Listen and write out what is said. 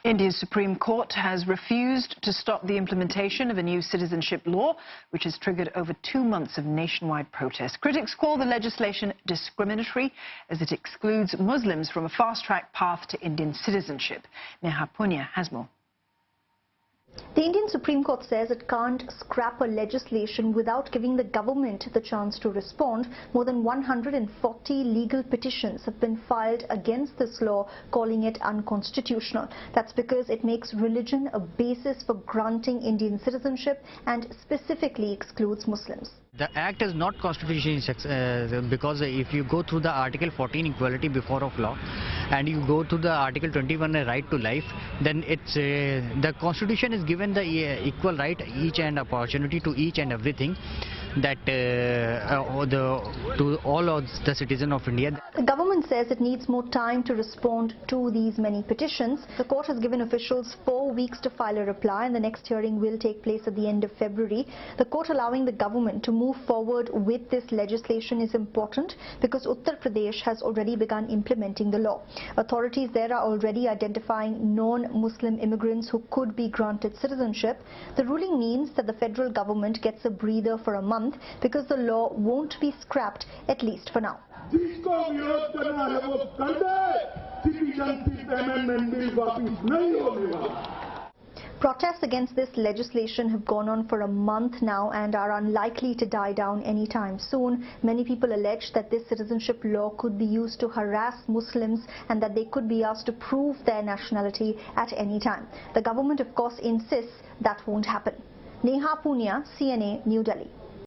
India's Supreme Court has refused to stop the implementation of a new citizenship law, which has triggered over 2 months of nationwide protests. Critics call the legislation discriminatory as it excludes Muslims from a fast-track path to Indian citizenship. Neha Punya has more. The Indian Supreme Court says it can't scrap a legislation without giving the government the chance to respond. More than 140 legal petitions have been filed against this law, calling it unconstitutional. That's because it makes religion a basis for granting Indian citizenship and specifically excludes Muslims. The act is not constitutional because if you go through the Article 14 equality before of law and you go to the Article 21 right to life, then it's the constitution is given the equal right, each and opportunity to each and everything that to all of the citizens of India. The government says it needs more time to respond to these many petitions. The court has given officials 4 weeks to file a reply, and the next hearing will take place at the end of February. The court allowing the government to move forward with this legislation is important because Uttar Pradesh has already begun implementing the law. Authorities there are already identifying non-Muslim immigrants who could be granted citizenship. The ruling means that the federal government gets a breather for a month because the law won't be scrapped, at least for now. Protests against this legislation have gone on for a month now and are unlikely to die down anytime soon. Many people allege that this citizenship law could be used to harass Muslims and that they could be asked to prove their nationality at any time. The government, of course, insists that won't happen. Neha Punya, CNA, New Delhi.